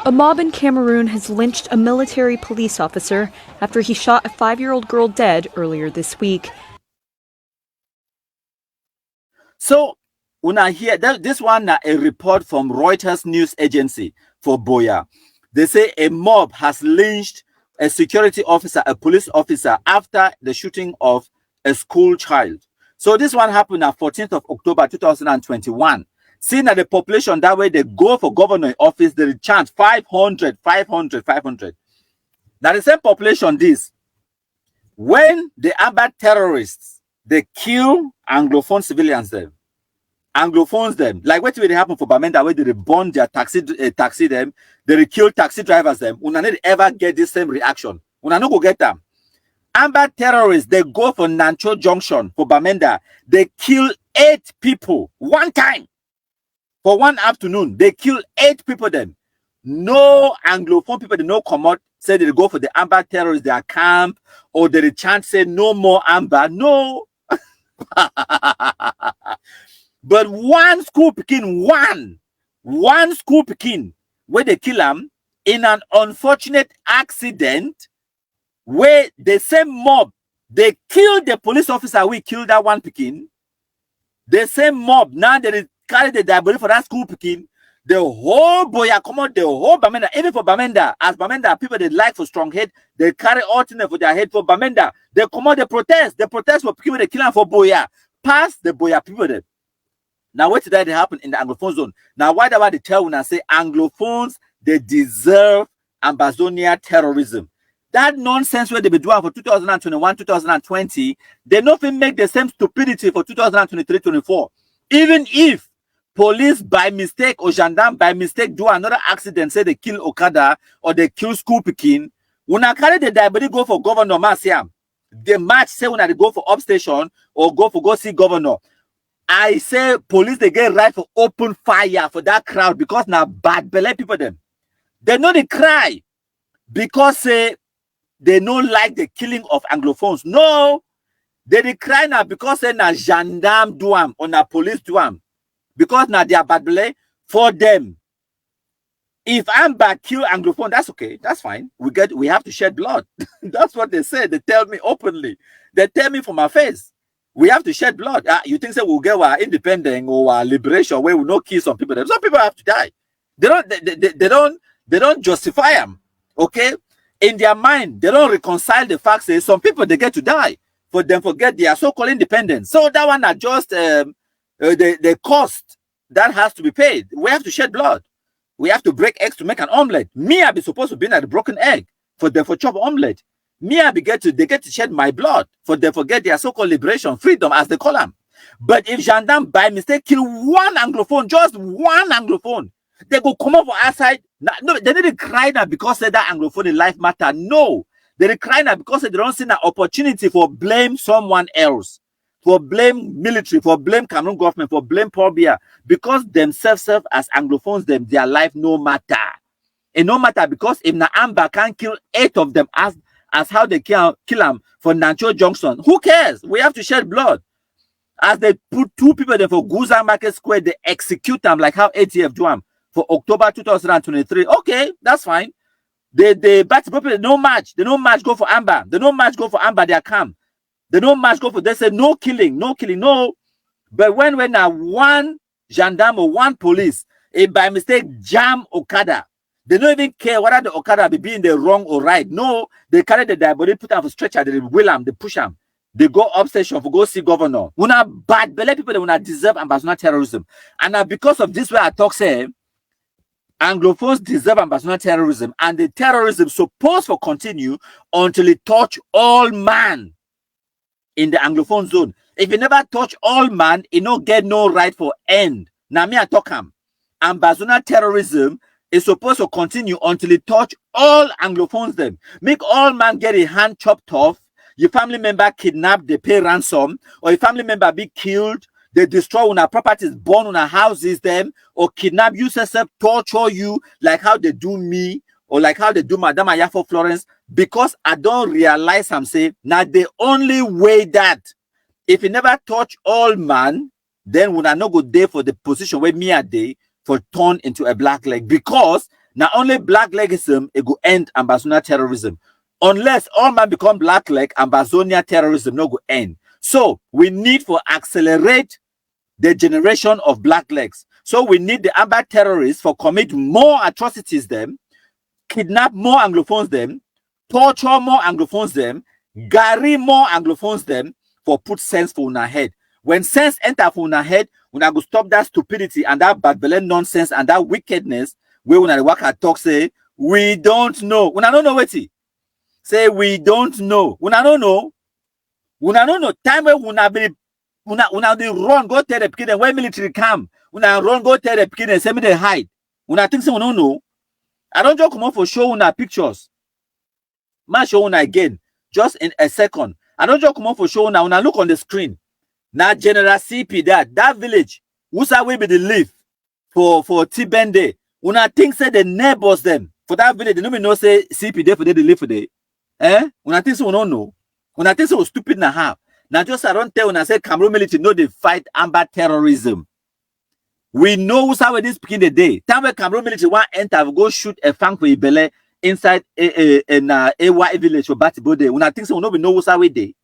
A mob in Cameroon has lynched a military police officer after he shot a 5-year-old girl dead earlier this week. So, when I hear that, this one, a report from Reuters news agency for Boya. They say a mob has lynched a security officer, a police officer, after the shooting of a school child. So this one happened on 14th of October 2021. Seeing that the population that way, they go for governor office, they chant 500, 500, 500. Now the same population this. When the Arab terrorists, they kill Anglophone civilians them. Anglophones them. Like what will happen for Bamenda where they burn their taxi them, they kill taxi drivers them. Una need ever get this same reaction. Una no go get them. Amber terrorists, they go for Nancho Junction for Bamenda. They kill 8 people one time. For one afternoon, they kill 8 people then. No Anglophone people, they no come out, say they go for the Amber terrorists, their camp, or they chant say no more Amber. No. But one school Pekin, one school Pekin, where they kill him in an unfortunate accident, where the same mob, they killed the police officer, we killed that one Pekin. The same mob, now they carry the diabolic for that school Pekin. The whole Boya come out, the whole Bamenda, even for Bamenda, as Bamenda, people they like for strong head, they carry alternate for their head for Bamenda. They come out, they protest for people, they kill them for Boya. Pass the Boya people there. Now, what did that happen in the Anglophone zone? Now, why do I tell when I say Anglophones, they deserve Ambazonia terrorism? That nonsense where they be doing for 2021, 2020, they nothing make the same stupidity for 2023, 24. Even if police by mistake or gendarme by mistake do another accident, say they kill Okada or they kill school Pekin, when I carry the diabetes go for Governor Marciam, they match say when I go for upstation or go see governor. I say police they get right for open fire for that crowd because now bad belly people them. They know they cry because they don't like the killing of Anglophones. No, they cry now because they na gendarme do am or na police do am. Because now they are bad belly for them. If Amber kill Anglophone, that's okay. That's fine. We have to shed blood. That's what they say. They tell me openly. They tell me from my face. We have to shed blood. You think that we'll get our independence or our liberation where we no kill some people? Some people have to die. They don't justify them. Okay? In their mind, they don't reconcile the fact that some people they get to die for them forget their so-called independence. So that one are just the cost that has to be paid. We have to shed blood. We have to break eggs to make an omelette. Me, I be supposed to be at the broken egg for them for chop omelette. Me, they get to shed my blood for them forget their so-called liberation, freedom, as they call them. But if gendarme by mistake kill one Anglophone, just one Anglophone, they go come up for outside. No, they didn't cry now because that Anglophone in life matter. No, they cry now because they don't see an opportunity for blame someone else, for blame military, for blame Cameroon government, for blame Paul Biya, because themselves serve as Anglophones, their life no matter. And no matter because if na Amber can kill 8 of them as how they kill them for Nancho Junction. Who cares? We have to shed blood. As they put 2 people there for Guza Market Square, they execute them like how ATF do them for October 2023. Okay, that's fine. They but people no match. They no match go for Amber. They no match go for Amber. They are calm. They no match go for. They say no killing, no killing, no. But when now one gendarme or one police, by mistake jam Okada. They don't even care whether the Okada be in the wrong or right. No, they carry the diabolic, put them for stretcher, they wheel them, they push them. They go up station for go see governor. We not bad belly people, they will not deserve Ambazonia terrorism. And now because of this way I talk, say, Anglophones deserve Ambazonia terrorism. And the terrorism supposed to continue until it touch all man in the Anglophone zone. If you never touch all man, it no get no right for end. Now me I talk him. Ambazonia terrorism is supposed to continue until it touch all Anglophones them. Make all man get a hand chopped off, your family member kidnapped, they pay ransom, or your family member be killed, they destroy on our properties, burn on our houses them, or kidnap you, yourself, torture you, like how they do me, or like how they do Madame Ayafo Florence, because I don't realize I'm saying, now the only way that, if you never touch all man, then when I no go there for the position where me a day, for turn into a black leg, because Now only black legism it go end Ambazonia terrorism. Unless all man become black leg, Ambazonia terrorism no go end. So we need for accelerate the generation of black legs. So we need the Amba terrorists for commit more atrocities them, kidnap more Anglophones them, torture more Anglophones them, gary more Anglophones them for put sense for una head. When sense enter for una head, una go stop that stupidity and that bad belly nonsense and that wickedness where una work at talk say, we don't know. Una don't know what it. Say we don't know. Una don't know. Una don't know. Time where una be una dey run go tell the pikin when military come. Una run go tell the pikin and say me they hide. Una think say we don't know. I don't just come up for show una pictures. Ma show una again just in a second. I don't just come up for show una. Una look on the screen. Now General CP that village. Who's we be the live for Tibende. Una think say the neighbors them for that village. They don't know say CP there for they live for they. Una think say we don't know. Una think say we stupid na half. Now just I don't tell when I say Cameroon military know they fight Amba terrorism. We know who's how this begin the day. Time when Cameroon military want enter go shoot a fang for Ibele inside a AY village for Batibode. When I think so, we know who's how we day.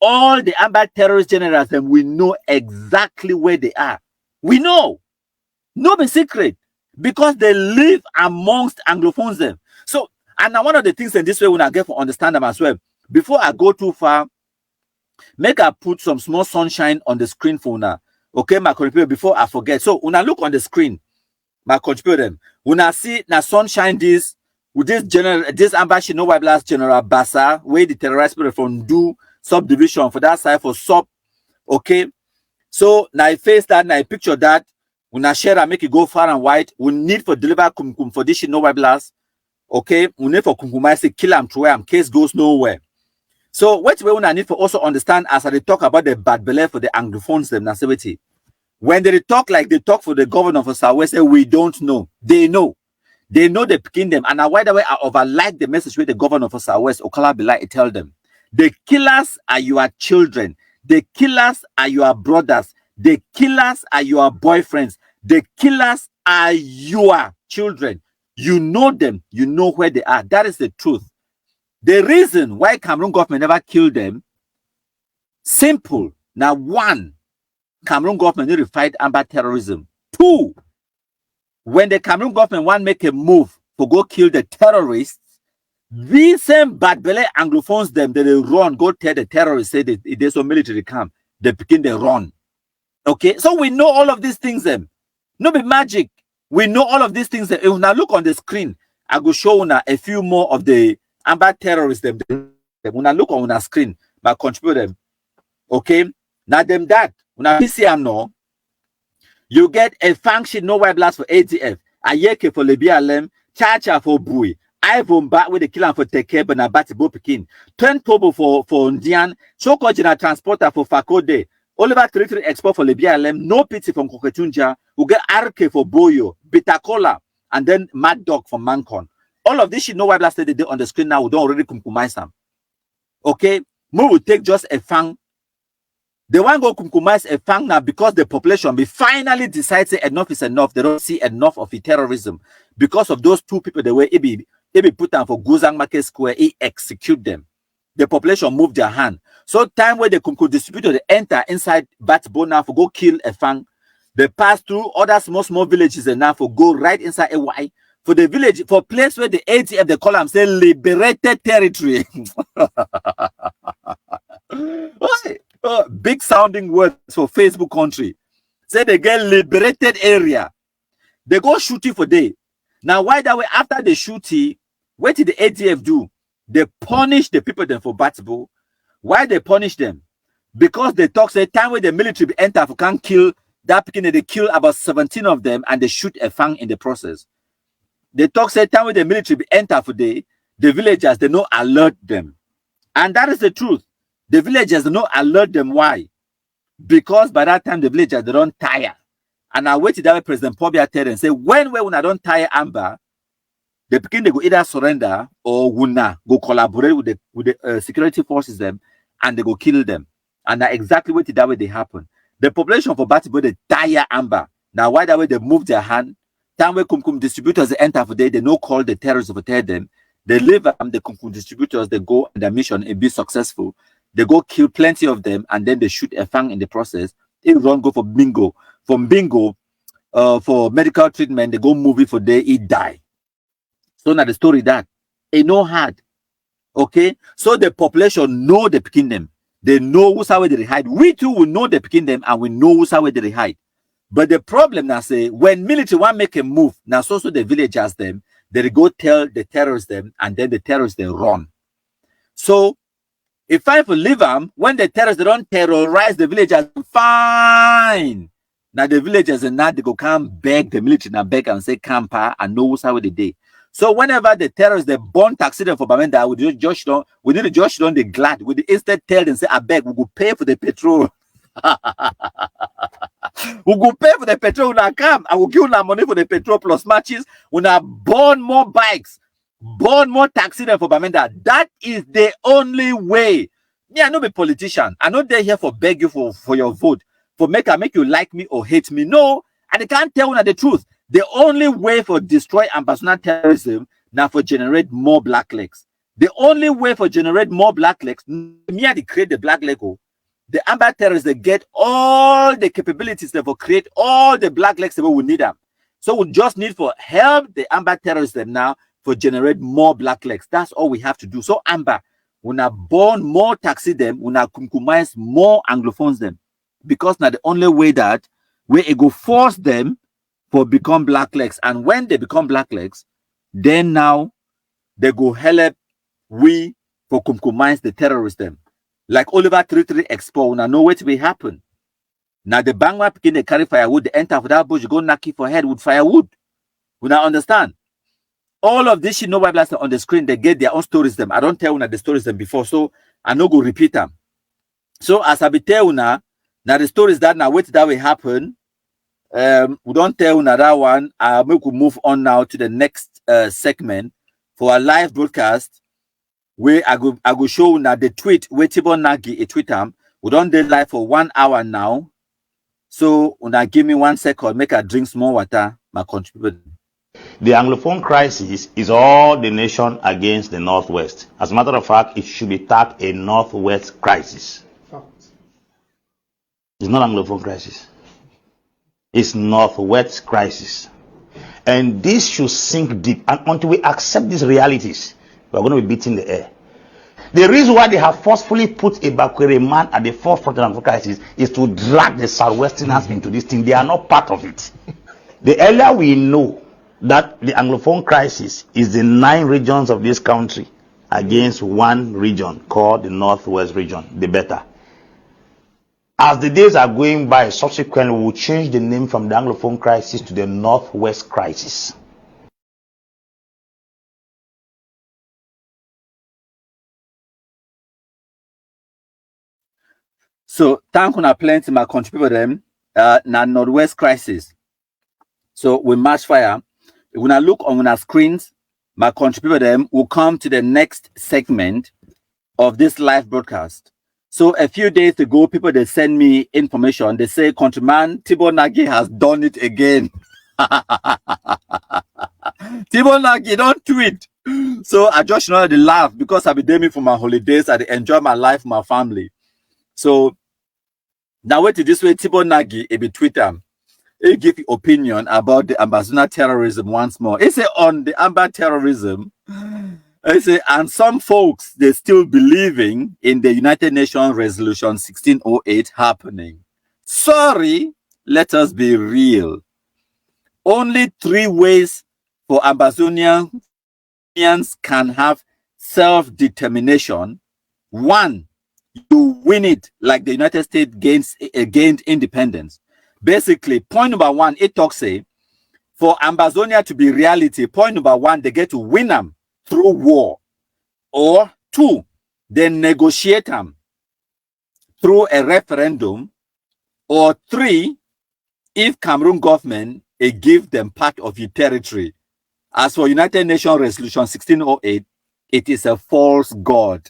All the Amba terrorist generals them we know exactly where they are. We know. No be secret. Because they live amongst Anglophones them. So, and now one of the things in this way when I get to understand them as well. Before I go too far, make I put some small sunshine on the screen for una. Okay, my computer before I forget. So una look on the screen, my computer them. Una see na sunshine this with this general this ambassy no white blast General Bassa, where the terrorist people from do subdivision for that side for sub. Okay, so now I face that, now I picture that. Una share and make it go far and wide. We need for deliver kumkum for this no white blast. Okay, we need for kumkum say kill am throw am case goes nowhere. So what we want to need for also understand as they talk about the bad belly for the Anglophones them nasivity. When they talk like they talk for the governor of Southwest, say we don't know. They know. They know they picking them. And why the way I overlike the message with the governor of Southwest, Okala Belai tell them. The killers are your children. The killers are your brothers. The killers are your boyfriends. The killers are your children. You know them. You know where they are. That is the truth. The reason why Cameroon government never killed them, simple. Now, one, Cameroon government need to fight Amba terrorism. Two, when the Cameroon government want to make a move to go kill the terrorists, these same bad belly Anglophones them, they run, go tell the terrorists, say that there's some military camp, they begin to run. Okay, so we know all of these things them. No be magic. We know all of these things. If now look on the screen, I go show you a few more of the Amba terrorists them. When I look on the screen, I contribute them. Okay, now them that when I see them no, you get a function no white blast for ATF, a yeke for Lebialem, Chacha for Bui, Ivan back with the killer for Teke, but na Batibo Pekin, 10 Tobo for Ndian, Choko General Transporter for Fakode, Oliver Territory Export for Lebialem, no pity from Koketunja, we get Arke for Boyo, Bitacola, and then Mad Dog for Mancon. All of this shit no white blast they on the screen now, we don't already compromise them. Okay, we will take just a fang. They want to go compromise a fang now because the population be finally decides enough is enough. They don't see enough of the terrorism because of those two people. The way it be put down for Guzang Market Square, he execute them. The population move their hand. So time where they could distribute they enter inside Batbona for go kill a fang. They pass through other small villages and now for go right inside AY. For the village, for place where the ATF, they call them, say, liberated territory. Big sounding words for Facebook country. Say they get liberated area. They go shooting for day. Now, why that way? After they shooting, what did the ATF do? They punish the people then for Batibo. Why they punish them? Because they talk, say, time where the military enter, for can kill that beginning, they kill about 17 of them and they shoot a fang in the process. They talk say time when the military enter for the villagers, they no alert them. And that is the truth. The villagers do not alert them. Why? Because by that time the villagers they don't tire. And I waited that way President Pobia tell and say, when I don't tire Amber, they begin to go either surrender or go collaborate with the security forces them and they go kill them. And that exactly what that way they happen. The population for Batibo they tire Amber. Now why that way they move their hand Time where Kumkum distributors they enter for they no call the terrorists for tell them. They leave the Kumkum distributors, they go on their mission and be successful. They go kill plenty of them and then they shoot a fang in the process. They run go for bingo. From bingo, for medical treatment, they go movie for day, he die. So now the story that it no hard. Okay, so the population know the picking them. They know who's how they hide. We too will know the picking them and we know who's how they hide. But the problem now say when military want make a move, now so the villagers them, they go tell the terrorists them, and then the terrorists they run. So if I leave them, when the terrorists they don't terrorize the villagers, fine. Now the villagers and now they go come beg the military now beg and say camper and know who's how they day. So whenever the terrorists they burn taxi them for Bamenda, we need to just don't they glad. We instead tell them say I beg we go pay for the petrol. We go pay for the petrol when I come. I will give you money for the petrol plus matches. When I burn more bikes, burn more taxi them for Bamenda. That is the only way. Me, I know be politician. I know they're here for beg you for your vote. For make you like me or hate me. No, and they can't tell you the truth. The only way for destroy Ambazonia terrorism now for generate more black legs. The only way for generate more black legs, me I create the black leg. The Amber terrorists they get all the capabilities that will create all the black legs that we need them. So we just need for help the Amber terrorists them now for generate more black legs. That's all we have to do. So Amber, when I born more taxi them, when I kumkumize more Anglophones them, because now the only way that we go force them for become black legs, and when they become black legs, then now they go help we for kumkumize the terrorists them. Like Oliver 33 Expo, now know what will happen. Now the Bangwa begin they carry firewood, they enter for that bush, go knocky for head with firewood. We now understand. All of this shit nobody blast on the screen, they get their own stories them. I don't tell you the stories them before, so I no go repeat them. So as I be tell you now the stories that now what that will happen. We don't tell you that one. We could move on now to the next segment for a live broadcast. Where I go show now the tweet where Tibon Nagi a tweet we don't do live for 1 hour now. So when give me 1 second, make I drink some more water, my contributor. The Anglophone crisis is all the nation against the Northwest. As a matter of fact, it should be tagged a Northwest crisis. It's not Anglophone crisis. It's Northwest crisis. And this should sink deep. And until we accept these realities, we're going to be beating the air. The reason why they have forcefully put a Bakwere man at the forefront of the crisis is to drag the Southwesterners into this thing. They are not part of it. The earlier we know that the Anglophone crisis is the 9 regions of this country against 1 region called the Northwest region, the better. As the days are going by, subsequently we will change the name from the Anglophone crisis to the Northwest crisis. So thank you plenty my contributor them na Northwest crisis. So we match fire. When I look on our screens, my contributor them will come to the next segment of this live broadcast. So a few days ago, people they send me information. They say, "Countryman Tibo Nagi has done it again." Tibo Nagi don't tweet. So I just know they laugh because I've been doing for my holidays. I enjoy my life, my family. So now wait to this way, Tibo Nagi it be Twitter. He give opinion about the Ambazonia terrorism once more. He say on the Amba terrorism. I say, and some folks they still believing in the United Nations Resolution 1608 happening. Sorry, let us be real. Only 3 ways for Ambazonians can have self-determination. 1, you win it like the United States gained independence. Basically, point number 1, it talks say, for Ambazonia to be reality, point number 1, they get to win them through war. Or 2, they negotiate them through a referendum. Or 3, if Cameroon government give them part of your territory. As for United Nations Resolution 1608, it is a false god.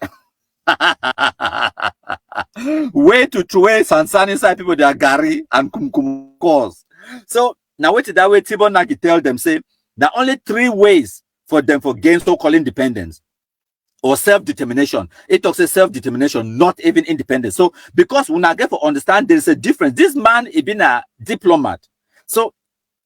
Way to throw Sansani side people they are Gary and Kumkum cause. So Now, what is that way Debunking tell them, say, there are only 3 ways for them for gain so-called independence or self-determination. It talks about self-determination, not even independence. So, because when I get to understand there is a difference, this man is been a diplomat. So,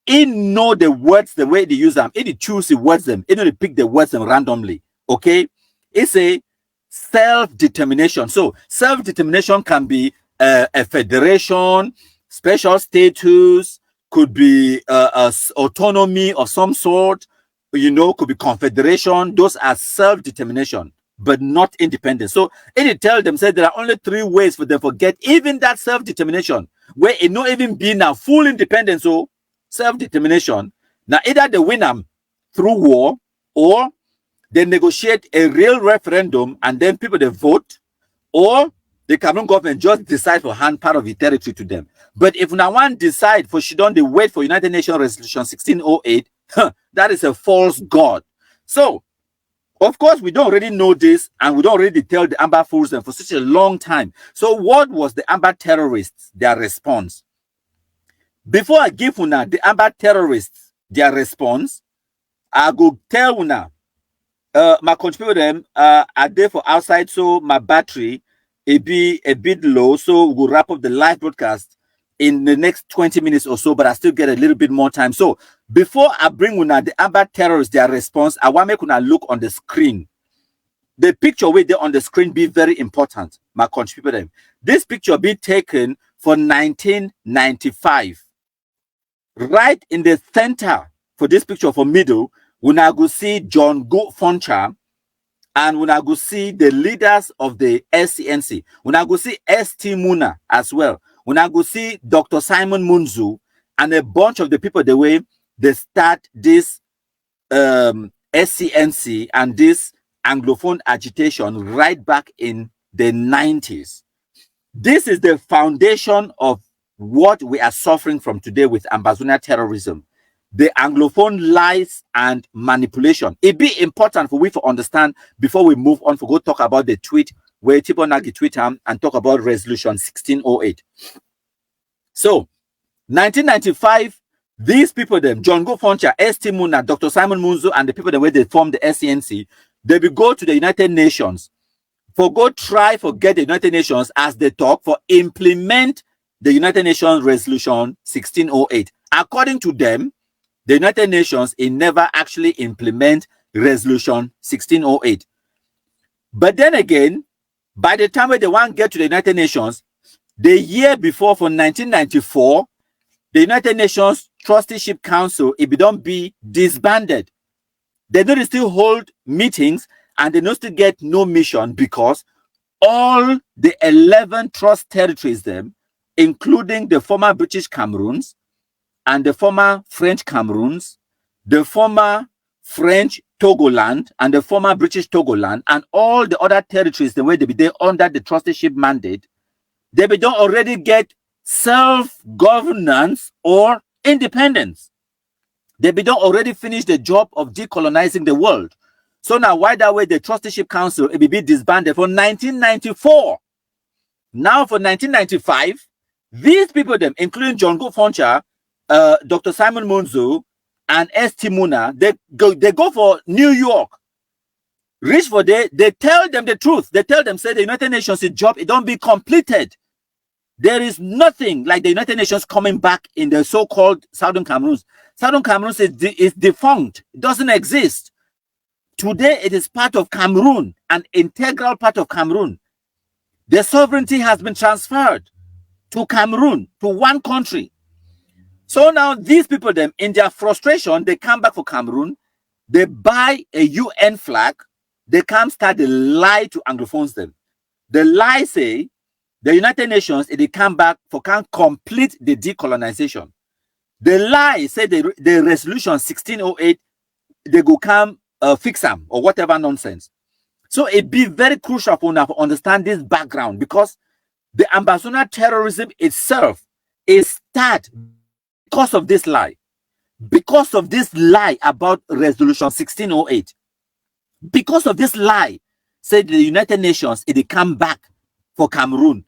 he know the words, the way they use them. He choose the words them. He don't pick the words them randomly. Okay? It's a self-determination. So, self-determination can be a federation, special status, could be autonomy of some sort, you know, could be confederation. Those are self-determination, but not independence. So it tell them, say there are only 3 ways for them to get even that self-determination, where it not even be now full independence. So self-determination, now either they win them through war, or they negotiate a real referendum and then people they vote, or the Cameroon government just decide for hand part of the territory to them. But if now one decide for she don't, they wait for United Nations Resolution 1608, that is a false god. So, of course, we don't already know this, and we don't already tell the Amber Fools them for such a long time. So, what was the Amber terrorists, their response? Before I give una the Amber terrorists their response, I go tell una, my contributor them are there for outside, so my battery it be a bit low, so we'll wrap up the live broadcast in the next 20 minutes or so, but I still get a little bit more time. So before I bring una the Amber terrorists their response, I want to make una look on the screen. The picture with there on the screen be very important, my contributor them. This picture be taken for 1995. Right in the center for this picture for middle, we now go see John Go Foncha, and when I go see the leaders of the SCNC, when I go see ST Muna as well, when I go see Dr. Simon Munzu and a bunch of the people, the way they start this SCNC and this Anglophone agitation right back in the 90s. This is the foundation of what we are suffering from today with Ambazonia terrorism. The Anglophone lies and manipulation. It be important for we to understand before we move on, for go talk about the tweet where Debunking tweet and talk about resolution 1608. So 1995, these people them, John Go Foncha, ST Muna, Dr. Simon Munzu, and the people the way they formed the SCNC, they will go to the United Nations for go try for get the United Nations as they talk for implement the United Nations resolution 1608. According to them, the United Nations it never actually implement resolution 1608. But then again, by the time they want to get to the United Nations, the year before, for 1994, the United Nations Trusteeship Council it don't be disbanded. They don't still hold meetings, and they don't still get no mission, because all the 11 trust territories them, including the former British Cameroons and the former French Cameroons, the former French Togoland and the former British Togoland, and all the other territories, the way they be there under the trusteeship mandate, they be don't already get self-governance or independence. They be don't already finish the job of decolonizing the world. So now why that way the trusteeship council it be disbanded for 1994? Now for 1995, these people them, including John Go Foncha, Dr. Simon Munzu, and ST Muna, they go for New York. Reach for they tell them the truth. They tell them, say the United Nations job, it don't be completed. There is nothing like the United Nations coming back in the so-called Southern Cameroons. Southern Cameroons is defunct. It doesn't exist. Today, it is part of Cameroon, an integral part of Cameroon. Their sovereignty has been transferred to Cameroon, to one country. So now these people, them in their frustration, they come back for Cameroon. They buy a UN flag. They come start the lie to Anglophones them. The lie say the United Nations, if they come back for can complete the decolonization. The lie say the resolution 1608, they go come fix them or whatever nonsense. So it be very crucial for us to understand this background, because the Ambazonia terrorism itself is start because of this lie. Because of this lie about resolution 1608. Because of this lie, said the United Nations, it come back for Cameroon.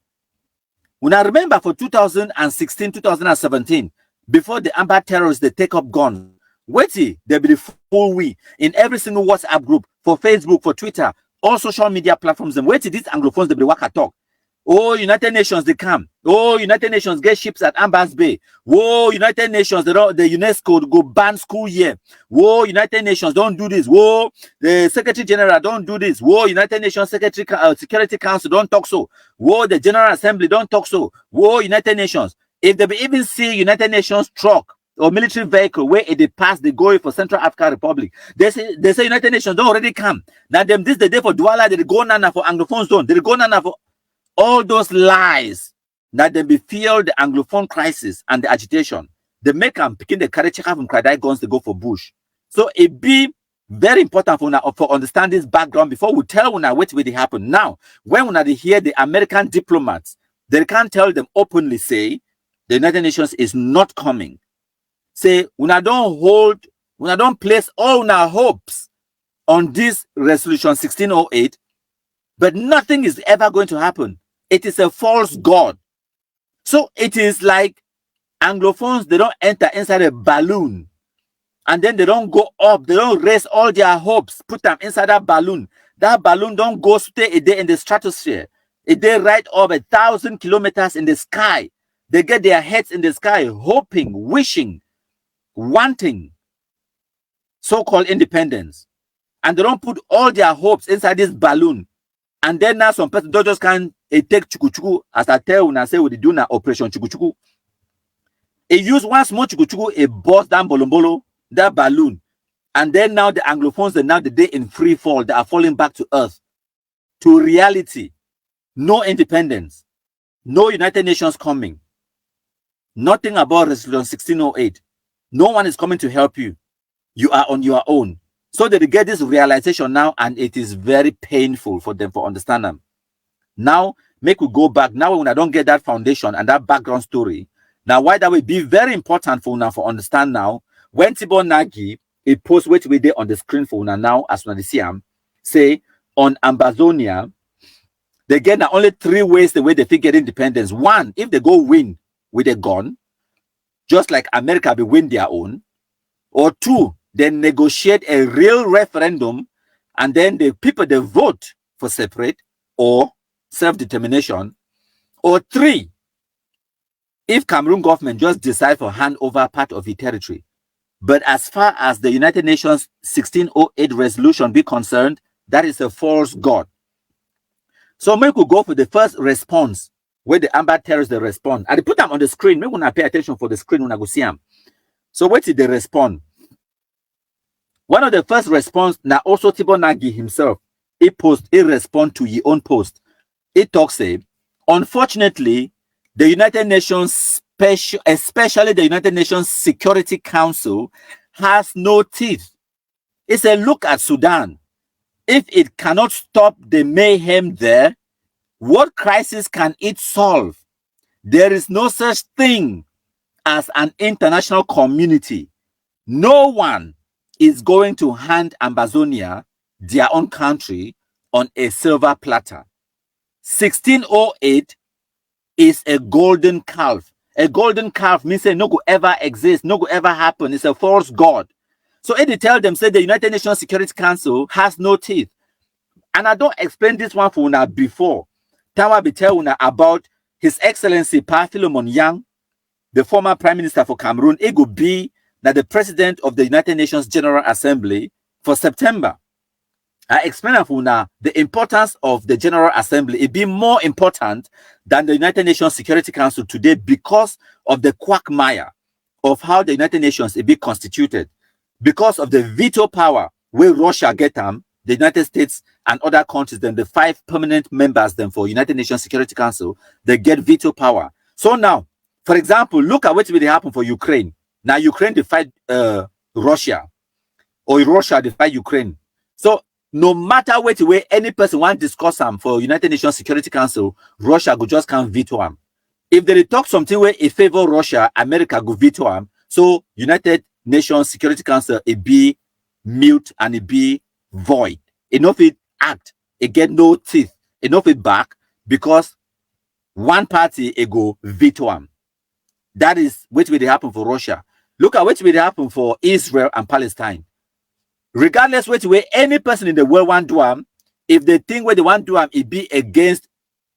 When I remember for 2016, 2017, before the Amber terrorists they take up guns. Wait till there be the full we in every single WhatsApp group, for Facebook, for Twitter, all social media platforms. And wait till these Anglophones they be waka talk. Oh, United Nations they come. Oh, United Nations get ships at Ambas Bay. Whoa, United Nations the UNESCO go ban school year. Whoa, United Nations don't do this. Whoa, the Secretary General don't do this. Whoa, United Nations Security Council don't talk so. Whoa, the General Assembly don't talk so. Whoa, United Nations. If they be even see United Nations truck or military vehicle where it pass the going for Central African Republic, they say United Nations don't already come. Now them this the day for Douala, they go nana for Anglophone zone, they go nana for all those lies that they be feel the Anglophone crisis and the agitation. They make them picking the carry check from Kradai guns to go for bush. So it be very important for understand this background before we tell when what will happen. Now, when they hear the American diplomats, they can't tell them openly, say the United Nations is not coming. Say, when I don't place all our hopes on this resolution 1608, but nothing is ever going to happen. It is a false god. So it is like Anglophones, they don't enter inside a balloon and then they don't go up, they don't raise all their hopes, put them inside that balloon. That balloon don't go stay a day in the stratosphere. A day right up 1,000 kilometers in the sky. They get their heads in the sky, hoping, wishing, wanting so-called independence. And they don't put all their hopes inside this balloon. And then now some person don't just can't take chukuchuku, as I tell when I say we do now operation chukuchuku. It use one small chukuchuku, it bust down bolombolo, that balloon. And then now the Anglophones, they now the day in free fall, they are falling back to earth, to reality. No independence, no United Nations coming, nothing about resolution 1608. No one is coming to help you. You are on your own. So they get this realization now, and it is very painful for them to understand them. Now, make we go back. Now, when I don't get that foundation and that background story, now why that will be very important for now for understand now. When Tibor Nagy, it posts which we did on the screen for now, as we see him, say on Ambazonia, they get now only 3 ways the way they figure independence. One, if they go win with a gun, just like America will win their own. Or 2, they negotiate a real referendum, and then the people they vote for separate or self-determination. Or 3, if Cameroon government just decide for hand over part of the territory. But as far as the United Nations 1608 resolution be concerned, that is a false god. So maybe we go for the first response where the Amber terrorists they respond. And they put them on the screen. Maybe when I pay attention for the screen when I go see them. So what did they respond? One of the first response, now also Tibor Nagy himself, he respond to his own post. He talks, say, unfortunately, the United Nations especially the United Nations Security Council has no teeth. It's a look at Sudan. If it cannot stop the mayhem there, what crisis can it solve? There is no such thing as an international community. No one is going to hand Ambazonia, their own country, on a silver platter. 1608 is a golden calf. A golden calf means say no go ever exist, no go ever happen. It's a false god. So they tell them, say the United Nations Security Council has no teeth. And I don't explain this one for una before. Tawa be tell una about His Excellency Pa Philemon Yang, the former Prime Minister for Cameroon. It could be that the President of the United Nations General Assembly for September. I explain for now the importance of the General Assembly. It be more important than the United Nations Security Council today because of the quagmire of how the United Nations it be constituted, because of the veto power where Russia get them, the United States and other countries, then the 5 permanent members then for United Nations Security Council, they get veto power. So now, for example, look at what will happen for Ukraine. Now Ukraine defied Russia, or Russia defied Ukraine. So no matter which way any person want to discuss them for United Nations Security Council, Russia go just can't veto them. If they talk something where it favor Russia, America go veto them. So United Nations Security Council it be mute and it be void. Enough it act, it get no teeth, enough it back because one party it go veto them. That is which will happen for Russia. Look at which will happen for Israel and Palestine. Regardless which way any person in the world want to do, if they think what they want to do, it be against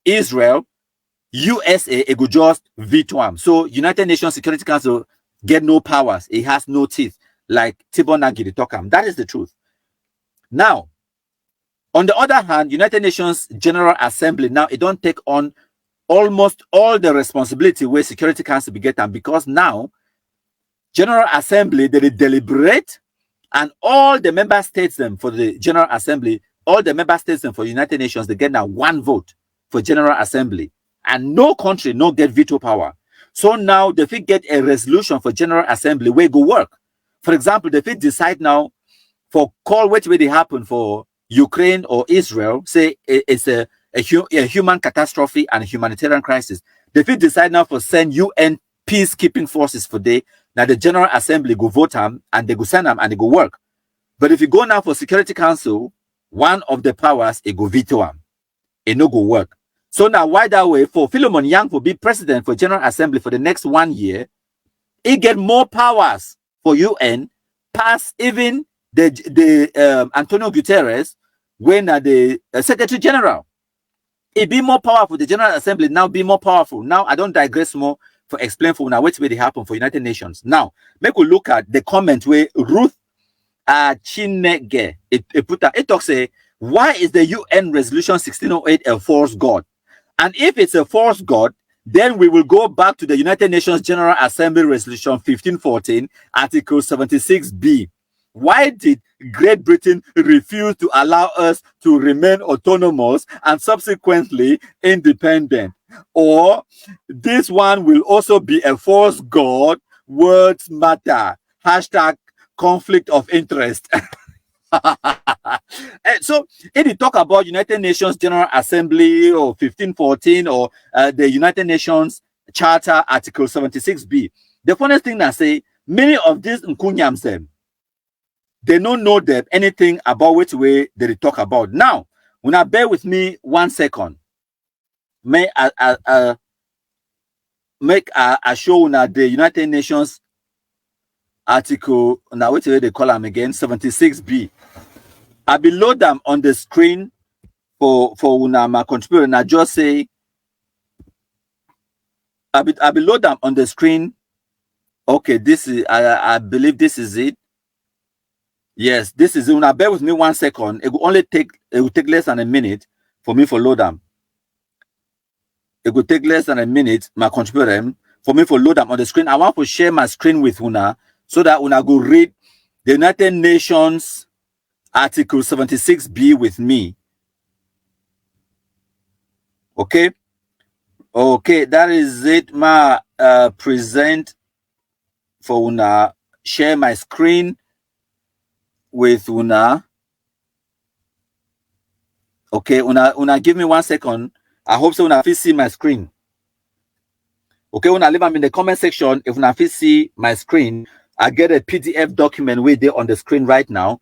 Israel, USA, it could just veto them. So United Nations Security Council get no powers. It has no teeth, like Tibor Nagy talk. That is the truth. Now, on the other hand, United Nations General Assembly, now it don't take on almost all the responsibility where Security Council be getting, because now General Assembly, they deliberate, and all the member states them for the General Assembly, all the member states them for United Nations, they get now one vote for General Assembly, and no country no get veto power. So now they fit get a resolution for General Assembly where go work. For example, they fit decide now for call which way they happen for Ukraine or Israel, say it's a human catastrophe and a humanitarian crisis. They fit decide now for send UN peacekeeping forces for day. Now the General Assembly go vote them and they go send them and they go work. But if you go now for Security Council, one of the powers it go veto them. It no go work. So now why that way for Philemon Yang to be president for General Assembly for the next 1 year, he get more powers for UN pass even the Antonio Guterres when the Secretary General. It be more powerful. The General Assembly now be more powerful. Now I don't digress more for explain for now which way they happen for United Nations. Now make we look at the comment where Ruth Chinege it talks say, why is the UN resolution 1608 a false god? And if it's a false god, then we will go back to the United Nations General Assembly Resolution 1514, Article 76B. Why did Great Britain refuse to allow us to remain autonomous and subsequently independent? Or this one will also be a false god, words matter, hashtag conflict of interest. So if you talk about United Nations General Assembly or 1514 or the United Nations Charter Article 76B, the funniest thing I say, many of these Nkunyams them, they don't know that anything about which way they talk about. Now, when I bear with me 1 second, may I show now the United Nations Article, now which way they call them again, 76B. I below them on the screen for my contributor, and I just say I below them on the screen. Okay, this is I believe this is it. Yes, this is it. Now bear with me 1 second. It will take less than a minute for me for load them. It will take less than a minute, my contributor, for me for load them on the screen. I want to share my screen with Una so that Una go read the United Nations Article 76B with me. Okay. Okay, that is it. My present for Una. Share my screen with Una. Okay, Una give me 1 second. I hope so Una fit see my screen. Okay, Una leave them in the comment section. If Una fit see my screen, I get a PDF document way there on the screen right now.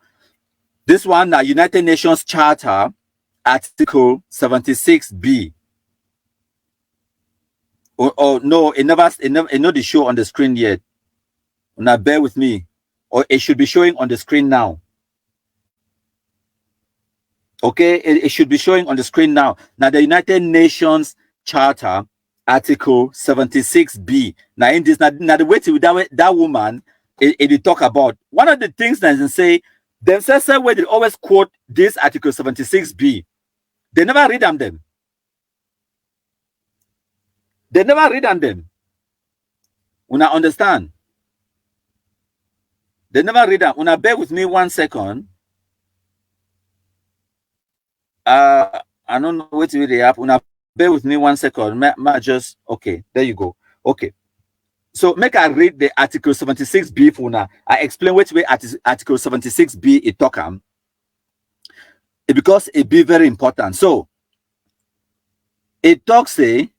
This one, United Nations Charter, Article 76B. Oh no, it not the show on the screen yet. Now bear with me, or it should be showing on the screen now. Okay, it should be showing on the screen now. Now the United Nations Charter, Article 76B. Now in this, now the way to that woman, it talk about one of the things that they say. Themselves where they always quote this Article 76B. They never read on them. They never read on them. Una understand? They never read on. Una bear with me 1 second. I don't know what to read up. Una bear with me 1 second. Just okay. There you go. Okay. So make I read the Article 76B for now. I explain which way Article 76B it talk because it be very important. So it talks the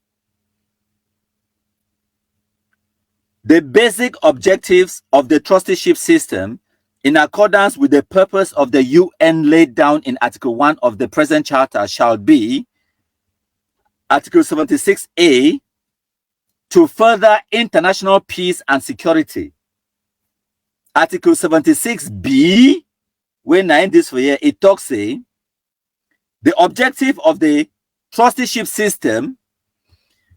basic objectives of the trusteeship system in accordance with the purpose of the UN laid down in Article 1 of the present charter shall be Article 76A. to further international peace and security. Article 76B, when I end this for you, it talks say the objective of the trusteeship system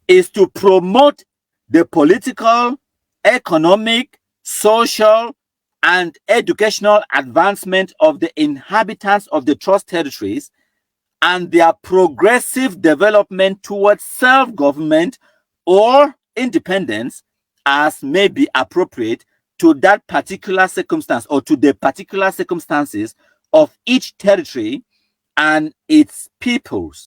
is to promote the political, economic, social, and educational advancement of the inhabitants of the trust territories and their progressive development towards self-government or independence as may be appropriate to that particular circumstance or to the particular circumstances of each territory and its peoples.